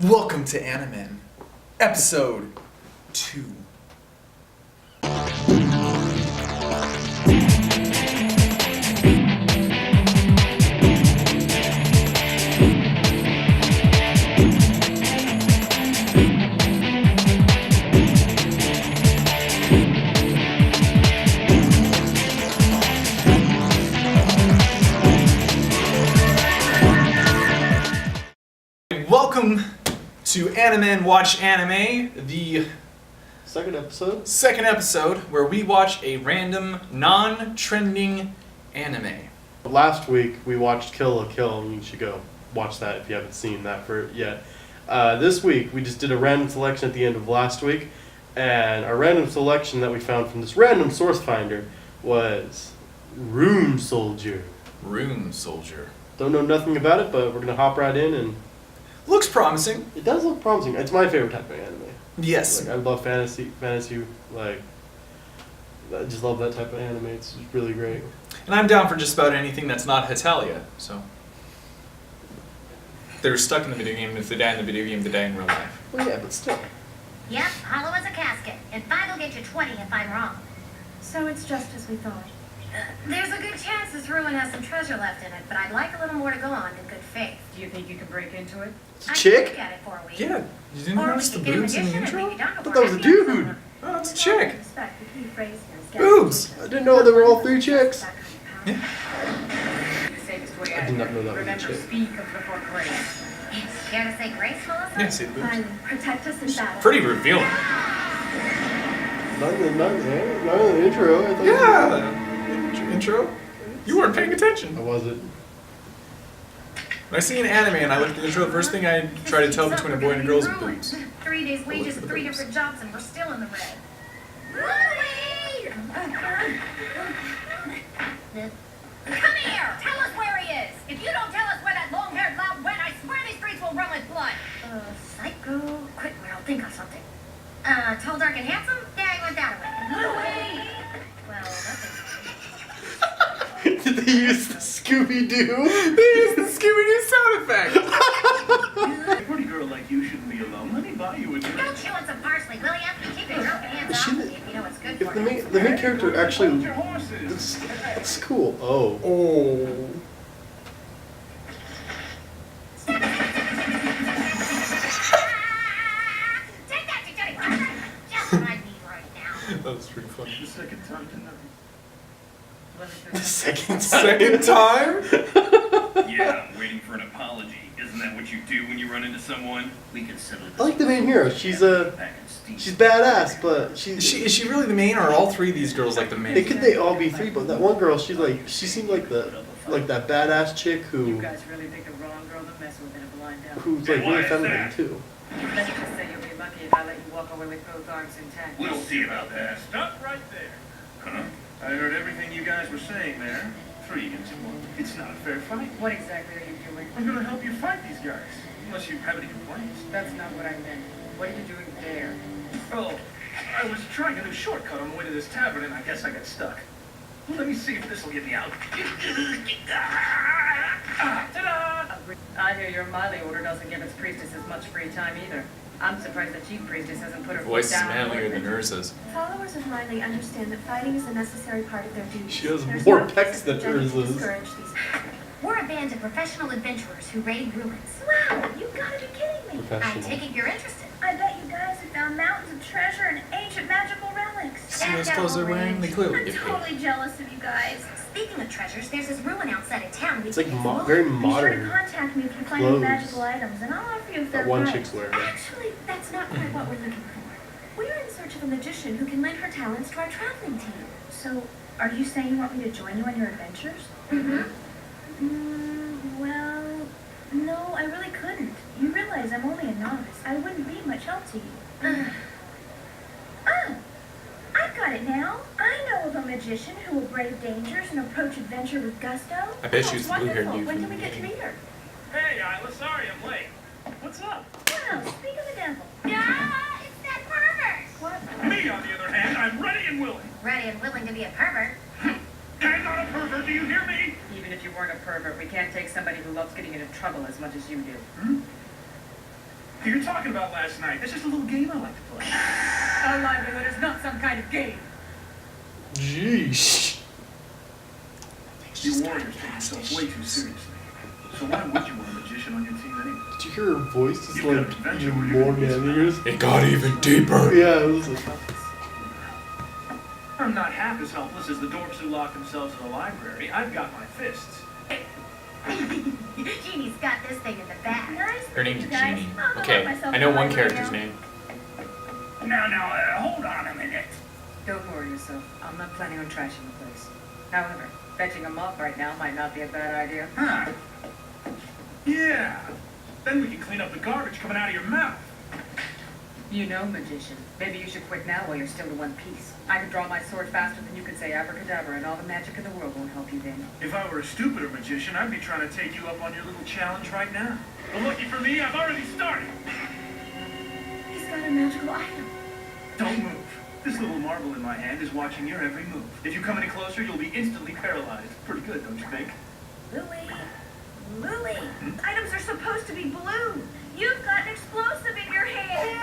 Welcome to Animen, episode 2. Welcome to Animen Watch Anime, the second episode where we watch a random, non-trending anime. Last week we watched Kill la Kill, and you should go watch that if you haven't seen that yet. This week we just did a random selection at the end of last week, and our random selection that we found from this random source finder was Rune Soldier. Rune Soldier. Don't know nothing about it, but we're gonna hop right in and. Looks promising. It does look promising. It's my favorite type of anime. Yes. Like, I love fantasy, like, I just love that type of anime. It's really great. And I'm down for just about anything that's not Hetalia, so. They're stuck in the video game. If they die in the video game, they die in real life. Well, yeah, but still. Yep, hollow as a casket. And 5 will get you 20 if I'm wrong. So it's just as we thought. There's a good chance this ruin has some treasure left in it, but I'd like a little more to go on in good faith. Do you think you can break into it? It's a chick? I'd at it for a week. Yeah. You didn't Or we notice the could get a boobs in the magician and intro? maybe done I thought that was a dude. Oh, it's a chick. Respect, the key phrase is Boobs. I didn't know there were all three chicks. Yeah. The safest way I did not know that was a Remember, chick. speak of before grace. Care to say grace, Melissa? Yeah, see the boobs. Finally, protect us in battle. Pretty revealing. Not in the intro. I thought Yeah. Intro? You weren't paying attention. I wasn't. When I see an anime and I look at the intro, the first thing I try to tell between a boy and a girl is boobs. 3 days wages at and the 3 boobs. different jobs and we're still in the red. Louie! Come here! Tell us where he is! If you don't tell us where that long-haired loud went, I swear these streets will run with blood! Psycho? Quick, I'll think of something. Tall, dark, and handsome? Yeah, he went that way. Louie! Well, nothing. Did they use the Scooby-Doo? They used the Scooby-Doo sound effect! A pretty girl like you shouldn't be alone. Let me buy you a drink. Don't chew on some parsley, will ya? Keep your drunken hands off me if you know what's good If for the you. main character actually, Hold your horses. that's cool. Oh. Oh. Take that, you dirty bastard! Just what I need right now. That was pretty funny. The second time tonight. The second Second time? Yeah, I'm waiting for an apology. Isn't that what you do when you run into someone? We can settle this. I like the main hero. She's badass, but Is she really the main, or are all three of these girls like the main? They all be three, but that one girl, she seemed like that badass chick You who guys really picked the wrong girl to mess with in a blind alley. who's like really feminine too. Let's just say you'll be lucky if I let you walk away with both arms intact. We'll see about that. Stop right there. Huh? I heard everything you guys were saying there. 3 against 1. It's not a fair fight. What exactly are you doing? I'm gonna help you fight these guys. Unless you have any complaints. That's not what I meant. What are you doing there? Oh, I was trying a new shortcut on the way to this tavern and I guess I got stuck. Well, let me see if this will get me out. Ta-da! I hear your Miley order doesn't give its priestesses much free time either. I'm surprised the chief priestess hasn't put her Voice is foot down. manlier than nurses. Followers of Miley understand that fighting is a necessary part of their duty. She has There's more no pecs than reason hers to is. discourage these people. We're a band of professional adventurers who raid ruins. Wow, you gotta be kidding me. I Professional. take it you're interested. I bet you guys have found mountains of treasure and ancient magical relics. See those clothes they're wearing? They clearly I'm get paid. totally jealous of you guys. Speaking of treasures, there's this ruin outside of town. It's like very Be sure modern. to contact me if you find clothes. any magical items, and I'll offer you a fair That one price. chick's wearing it. Actually, that's not quite what we're looking for. We're in search of a magician who can lend her talents to our traveling team. So, are you saying you want me to join you on your adventures? Well, no, I really couldn't. You realize I'm only a novice. I wouldn't be much help to you. I've got it now. I know of a magician who will brave dangers and approach adventure with gusto. I bet Oh, she's the blue-haired wonderful. dude When from can we the get to game. meet her? Hey, Isla, sorry I'm late. What's up? Well, speak of the devil. Ah, it's that pervert! What? Me, on the other hand, I'm ready and willing. Ready and willing to be a pervert. I'm not a pervert, do you hear me? Even if you weren't a pervert, we can't take somebody who loves getting into trouble as much as you do. You're talking about last night. That's just a little game I like to play. Our livelihood is not some kind of game. Jeez. You warriors take yourself way too seriously. So why would you want a magician on your team anyway? Did you hear her voice? It's You've got an like adventure even where more you're gonna man ears. It got even deeper. Yeah, it was like, I'm not half as helpless as the dorks who lock themselves in the library. I've got my fists. Jeannie's got this thing in the back. Nice Her name's meeting you guys. Jeannie. I'll go Okay, let myself I know go one right character's now. name. Now, hold on a minute. Don't worry yourself. I'm not planning on trashing the place. However, fetching a mop right now might not be a bad idea. Huh. Yeah. Then we can clean up the garbage coming out of your mouth. You know, magician. Maybe you should quit now while you're still in one piece. I could draw my sword faster than you could say abracadabra, and all the magic in the world won't help you then. If I were a stupider magician, I'd be trying to take you up on your little challenge right now. But lucky for me, I've already started. He's got a magical item. Don't move. This little marble in my hand is watching your every move. If you come any closer, you'll be instantly paralyzed. Pretty good, don't you think? Louie, items are supposed to be blue. You've got an explosive in your hand.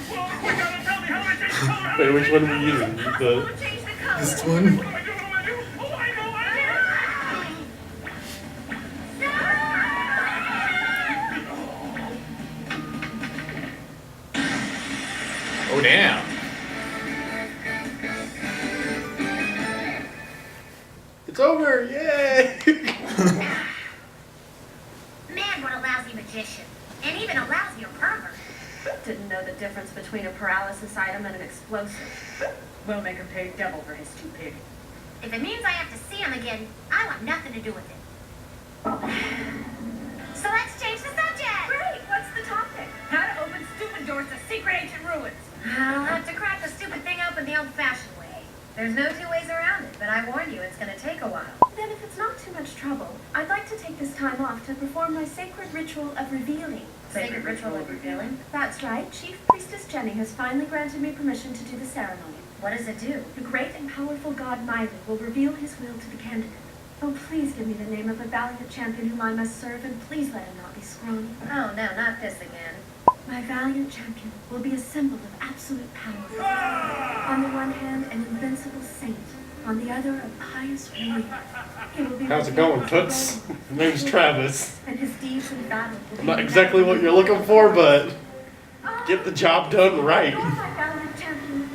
Whoa, quick, tell me how I change the color. wait, which one are we using? We'll The change the color. This one? What do I do? What do I do? Oh, I know. Oh, damn. It's over! Yay! Man, what a lousy magician. And even a lousier pervert. Didn't know the difference between a paralysis item and an explosive. We'll make him pay double for his stupidity. If it means I have to see him again, I want nothing to do with it. So let's change the subject. Great, what's the topic? How to open stupid doors to secret ancient ruins. I'll have to crack the stupid thing open the old-fashioned way. There's no two ways around it, but I warn you, it's gonna take a while. Then if it's not too much trouble, I'd like to take this time off to perform my sacred ritual of revealing. Sacred ritual of revealing? That's right, Chief Priestess Jenny has finally granted me permission to do the ceremony. What does it do? The great and powerful god Miley will reveal his will to the candidate. Oh, please give me the name of a valiant champion whom I must serve, and please let him not be scrawny. Oh no, not this again. My valiant champion will be a symbol of absolute power. On the one hand, an invincible saint. On the other, a pious warrior. He will be How's it revealed going, as Toots? the His name's Travis. and his deeds in battle will be Not exactly what you're looking for, but get the job done right. You're my valiant champion.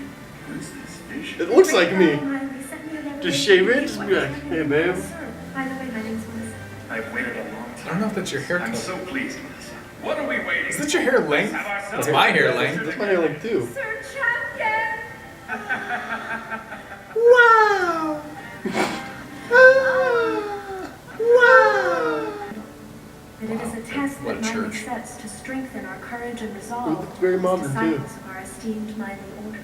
What's this fish? It looks like me. Miley sent me a letter Just shave it, with just be like, hey, babe. Sir, by the way, my name's Melissa. I've waited a long I time. don't know if that's your hair I'm color. so pleased with this. What are we waiting? Is that your hair length? That's my hair length. That's my hair like too. Sir Champion! Wow! Wow! And it is a test What a that Miley church. sets to strengthen our courage and It resolve looks very as modern, too. disciples of our esteemed Miley order.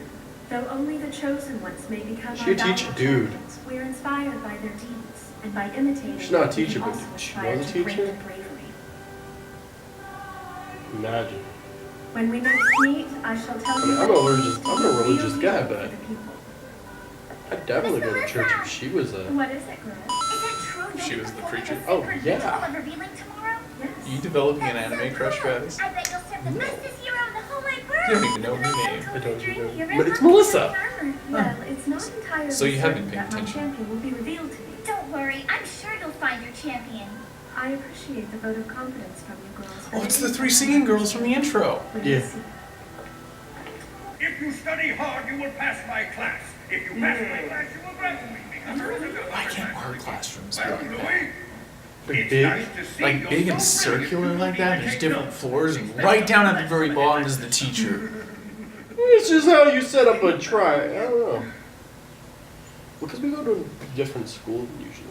Though only the chosen ones may become She our a teacher, valiant dude. champions, we are inspired by their deeds, and by imitating She's not a them, we teacher, but also she aspire was a to greater teacher? bravery. Imagine. When we next meet, I shall tell I you mean, I'm a religious guy, for but the people. I'd definitely go to church if she was a. What is it, girl? Is it true you'll She be was the performing preacher. the Oh, sacred yeah. ritual of revealing tomorrow? Yes. Are you developing an That's so anime crush, cool. Travis? I bet you'll serve the bestest hero in the whole wide world. You don't even know her name. I don't Dreamy, know. you're But it's very Melissa. armor. Well, it's not entirely So you haven't certain paid that my attention. champion will be revealed to me. Don't worry, I'm sure you'll find your champion. I appreciate the vote of confidence from you girls. Oh, it's the three singing girls from the intro. Yeah. If you study hard, you will pass my class. If you pass my class, you will graduate. Because there isn't another Why can't class. our classrooms be Well, like that? Louis, Pretty it's big. nice to see Like you're big and so brilliant circular you like can that. even There's take different notes. floors, and right down at the very bottom is the teacher. It's just how you set up a try. I don't know. Because we go to a different school usually.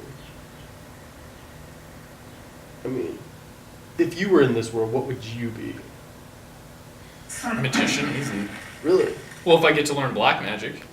I mean, if you were in this world, what would you be? Magician, easy. Really? Well, if I get to learn black magic.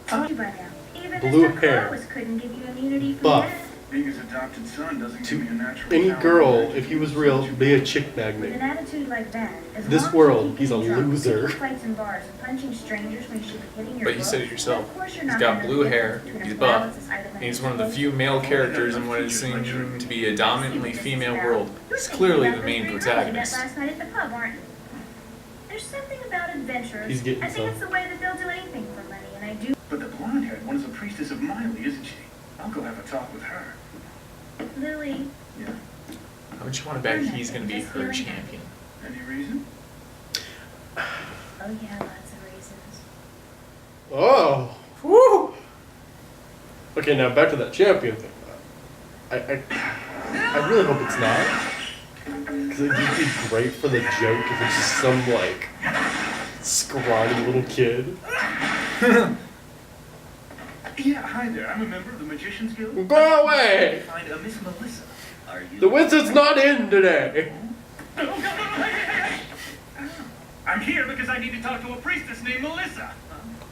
Told you by now. Even Blue Mr. hair. Close couldn't give you immunity from Buff. death. Being his adopted son doesn't To give me a natural any talent. girl, if he was real, be a chick With an magnet. attitude like that, as This long as world, you keep he's a getting drunk, loser. picking fights in bars and punching strangers when you should be hitting your But you said it books, yourself. of course you're He's not got gonna blue know the hair, difference between he's a buff, paralysis item and he's and one of the a few male characters in what is seen to be a dominantly female world. He's clearly the main protagonist. Last night at the pub, aren't you? There's something about adventures. He's getting I think some. it's the way that they'll do anything for money, and I do. But the blonde-haired one is a priestess of Miley, isn't she? I'll go have a talk with her. Lily, Yeah. How much you want to bet he's going to be her champion? Any reason? oh yeah, lots of reasons. Oh. Woo! Okay, now back to that champion thing. I really hope it's not. Because it'd be great for the joke if it's just some, like, scrawny little kid. Yeah, hi there. I'm a member of the Magicians Guild. Go away! Find a Miss Melissa. Are you? The wizard's not in today! Oh, no, hey. I'm here because I need to talk to a priestess named Melissa.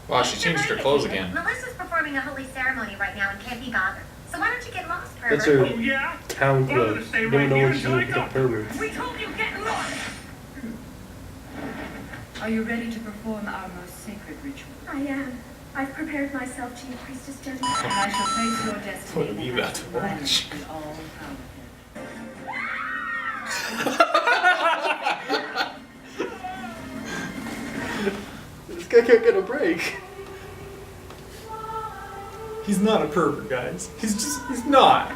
Wow, she changed her clothes again. Melissa's performing a holy ceremony right now and can't be bothered. So why don't you get lost, pervert? That's her Oh, yeah? town Well, I'm clothes. gonna stay You right don't know here what she's until I with the talk. perverts. We told you get lost! Are you ready to perform our most sacred ritual? I am. I've prepared myself, Chief Priestess Jenny. And I shall place your destiny What are we about to watch? in all This guy can't get a break. He's not a pervert, guys. He's not.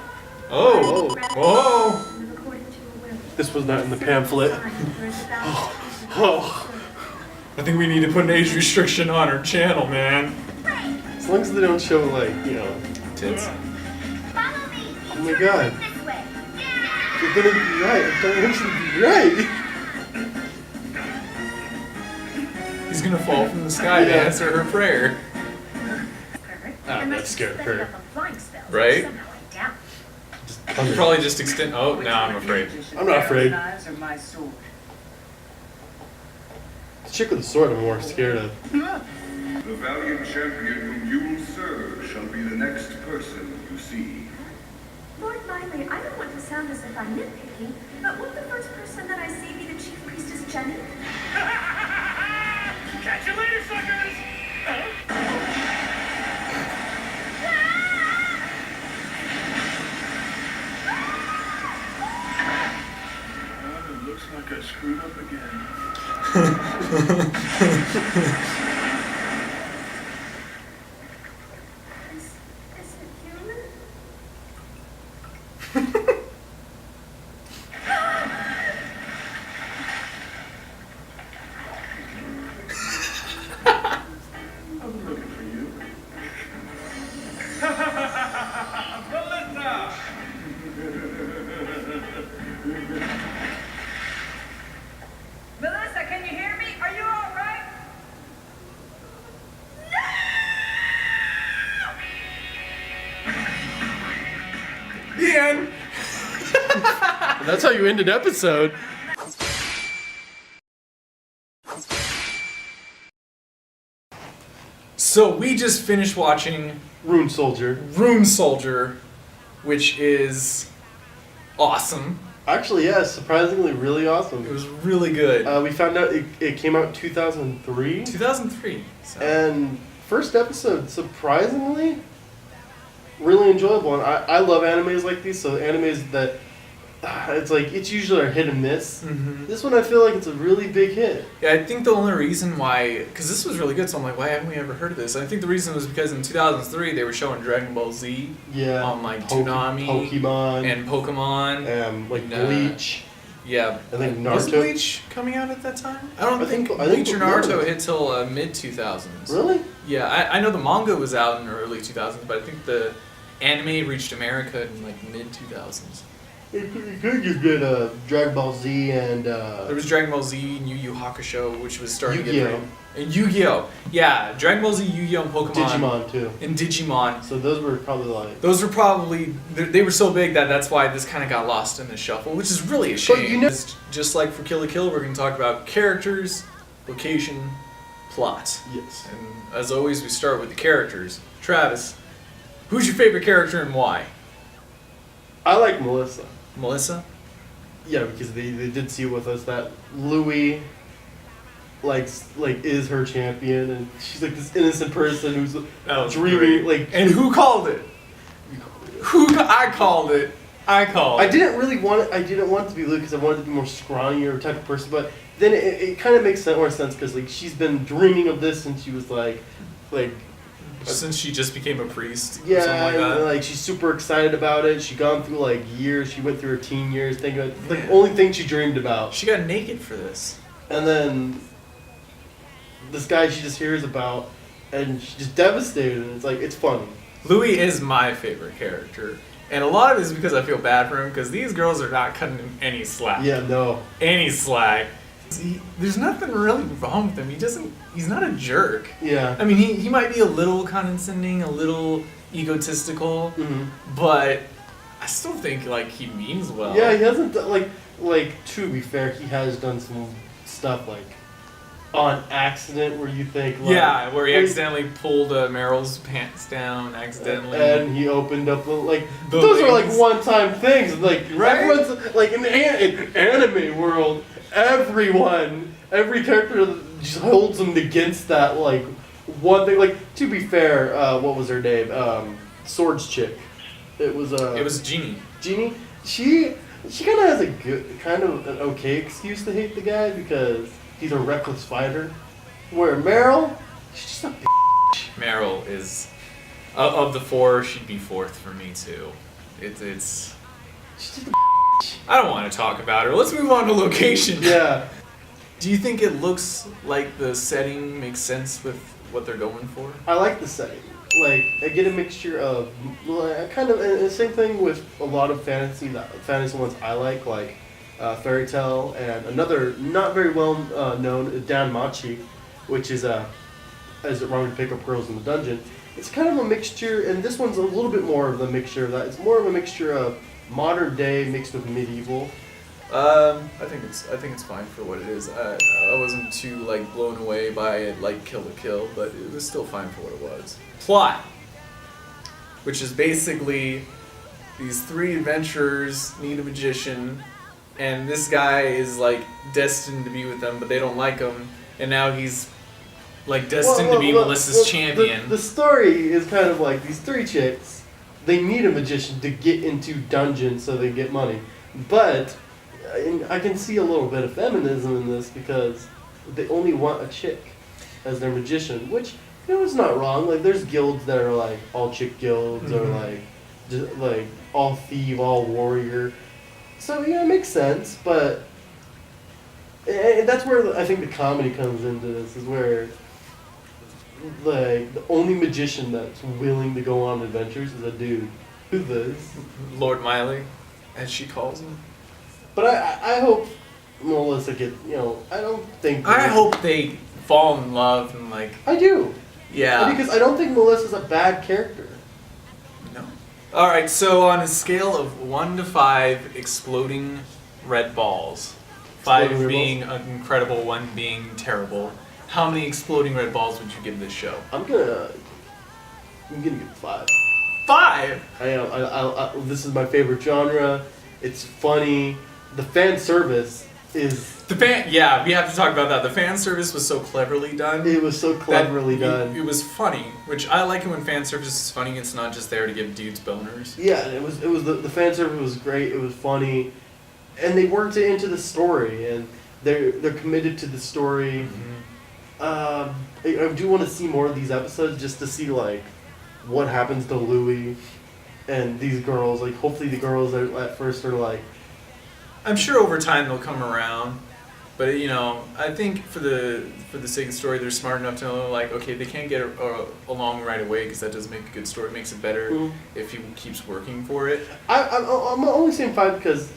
Oh. Oh. According to a will. This was not in the pamphlet. Oh. I think we need to put an age restriction on our channel, man. As long as they don't show, like, you know, Tits. Follow me! oh my god. This way! You're gonna be right. I don't want you to be right. He's gonna fall from the sky to Yeah. answer her prayer. Ah, that scared her. Right? Somehow I doubt. You probably just extend. Oh, now I'm afraid. I'm not afraid. Knives or my sword. The chick with the sword I'm more scared of. The valiant champion whom you will serve shall be the next person you see. Lord Miley, I don't want to sound as if I'm nitpicking, but would the first person that I see be the Chief Priestess Jenny? Catch you later, suckers! It looks like I screwed up again. Is it human? I've been looking for you. Melissa! Melissa, can you hear me? Are you all right? The end. And that's how you end an episode. So we just finished watching Rune Soldier. Rune Soldier, which is awesome. Actually, yeah, surprisingly really It awesome. was really good. We found out it came out in 2003. 2003. So. And first episode, surprisingly, really enjoyable. And I love animes like these, so animes that, it's usually a hit and miss. Mhm. This one I feel like it's a really big hit. Yeah, I think the only reason why, because this was really good, so I'm like, why haven't we ever heard of this? I think the reason was because in 2003 they were showing Dragon Ball Z Yeah. on like Toonami Pokemon. and Pokemon. Like and, Bleach. Yeah, I think was Naruto. Bleach coming out at that time? I don't I think think Bleach or none of Naruto it. hit till mid 2000s. Really? Yeah, I know the manga was out in the early 2000s, but I think the anime reached America in like mid 2000s. It could just been Dragon Ball Z and There was Dragon Ball Z and Yu Yu Hakusho, which was starting to get Yu-Gi-Oh. pretty... And Yu-Gi-Oh! Yeah, Dragon Ball Z, Yu-Gi-Oh! And Pokemon. Digimon too. And Digimon. So those were probably like. Those were probably... They were so big that that's why this kind of got lost in the shuffle, which is really a shame. you know- It's just like for Kill la Kill, we're going to talk about characters, location, plot. Yes. And as always, we start with the characters. Travis, who's your favorite character and why? I like Melissa. Melissa? Yeah, because they did see with us that Louis, like is her champion, and she's like this innocent person who's That was dreaming, great. like And who called it? I called it. I call it. I didn't really want it. I didn't want it to be Luke because I wanted it to be more scrawnier type of person. But then it kind of makes more sense because like she's been dreaming of this since she was like. Since she just became a priest. Yeah, or something like that. and, like she's super excited about it. She gone through like years. She went through her teen years. Thinking about like the only thing she dreamed about. She got naked for this. And then this guy she just hears about, and she's just devastated. And it's like it's funny. Louis is my favorite character. And a lot of it is because I feel bad for him, because these girls are not cutting him any slack. Yeah, no. Any slack. There's nothing really wrong with him. He's not a jerk. Yeah. I mean, he might be a little condescending, a little egotistical, but I still think, like, he means well. Yeah, he hasn't done, like to be fair, he has done some stuff like on accident where you think like, yeah, where he accidentally pulled Meryl's pants down accidentally. and he opened up like The those are like wings. one-time things. Like Right? everyone's like in anime world, every character just holds them against that like one thing. Like to be fair, what was her name? Swords chick. It was Genie. Jeannie. She kind of has an okay excuse to hate the guy because he's a reckless fighter. Where Meryl, she's just a bitch. Meryl is of the four, she'd be fourth for me too. It's. She's just a I don't want to talk about her. Let's move on to location. yeah. Do you think it looks like the setting makes sense with what they're going for? I like the setting. Like I get a mixture of kind of and the same thing with a lot of fantasy ones I like Fairy Tale and another not very well known Dan Machi, which is as it wrong to pick up pearls in the dungeon. It's kind of a mixture, and this one's a little bit more of the mixture of that. It's more of a mixture of modern day mixed with medieval. I think it's fine for what it is. I wasn't too like blown away by it like Kill la Kill, but it was still fine for what it was. Plot, which is basically these three adventurers need a magician, and this guy is like destined to be with them, but they don't like him, and now he's like destined to be Melissa's champion. The story is kind of like these three chicks. They need a magician to get into dungeons so they get money, but. And I can see a little bit of feminism in this because they only want a chick as their magician, which is not wrong. Like there's guilds that are like all chick guilds or like just like all thief, all warrior. So yeah, it makes sense. But and that's where I think the comedy comes into this. Is where like the only magician that's willing to go on adventures is a dude. Who's this? Lord Miley, as she calls him. But I hope Melissa I don't think... I hope they fall in love and like... I do. Yeah. Because I don't think Melissa's a bad character. No. Alright, so on a scale of 1 to 5 exploding red balls, 5 Exploding red being incredible, 1 being terrible, how many exploding red balls would you give this show? I'm gonna give it 5. 5? I am. I this is my favorite genre. It's funny. The fan service is... Yeah, we have to talk about that. The fan service was so cleverly done. It was so cleverly done. It was funny, which I like it when fan service is funny. It's not just there to give dudes boners. Yeah, it was the fan service was great. It was funny, and they worked it into the story, and they're committed to the story. I do want to see more of these episodes just to see like what happens to Louis and these girls. Like hopefully the girls at first are like. I'm sure over time they'll come around, but I think for the sake of the story, they're smart enough to know like, okay, they can't get along right away because that doesn't make a good story. It makes it better if he keeps working for it. I'm only saying 5 because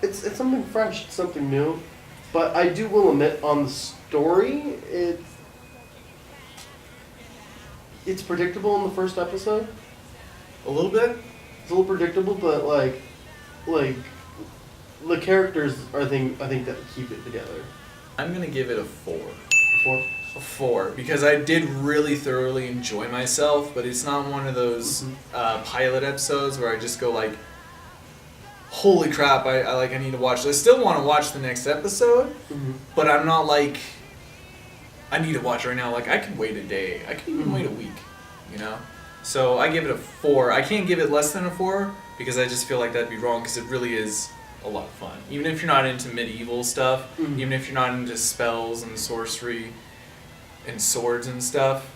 it's something fresh, it's something new, but I will admit on the story it's predictable in the first episode. A little bit. It's a little predictable, but like. The characters I think that keep it together. I'm gonna give it a 4. 4? A 4 because I did really thoroughly enjoy myself, but it's not one of those pilot episodes where I just go like, holy crap, I need to watch this. I still want to watch the next episode, but I'm not like, I need to watch it right now. Like I could wait a day. I could even wait a week, So I give it a 4. I can't give it less than a 4 because I just feel like that'd be wrong because it really is a lot of fun. Even if you're not into medieval stuff, even if you're not into spells and sorcery and swords and stuff,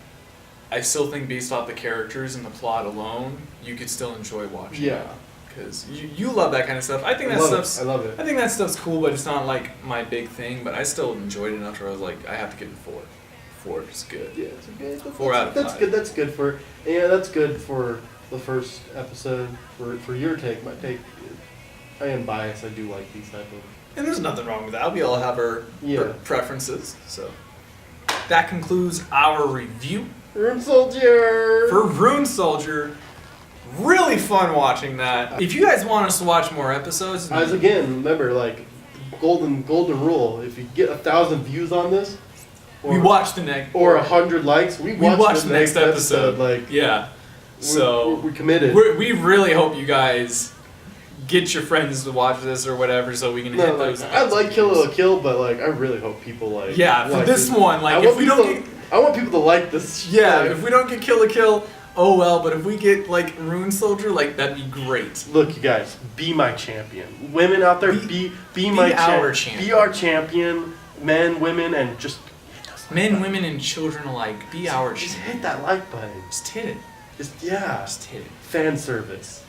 I still think based off the characters and the plot alone, you could still enjoy watching it. Because you love that kind of stuff. I think that stuff's I love it. I think that stuff's cool, but it's not like my big thing. But I still enjoyed it enough where I was like, I have to give it 4. 4 is good. Yeah, it's okay. 4 out of 5. That's good. That's good for that's good for the first episode. For your take, my take. I am biased. I do like these type of. And there's nothing wrong with that. We all have our preferences. So that concludes our review Rune Soldier. for Rune Soldier. Really fun watching that. If you guys want us to watch more episodes, As again, remember like golden rule. If you get 1,000 views on this, we watch the next or 100 likes, we watch the next episode. Like yeah. So we're committed. We really hope you guys get your friends to watch this or whatever, so we can hit those. I'd like Kill a Kill, but like I really hope people like. Yeah, for like this one, like if we don't get, I want people to like this. yeah, like, if we don't get Kill a Kill, oh well. But if we get like Rune Soldier, like that'd be great. Look, you guys, be my champion. Women out there, be my our champion. Be our champion. Men, women, and just men, women, and children alike. Be our just champion. hit that like button. Just hit it. Just Just hit it. fan service.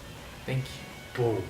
Thank you. Boom.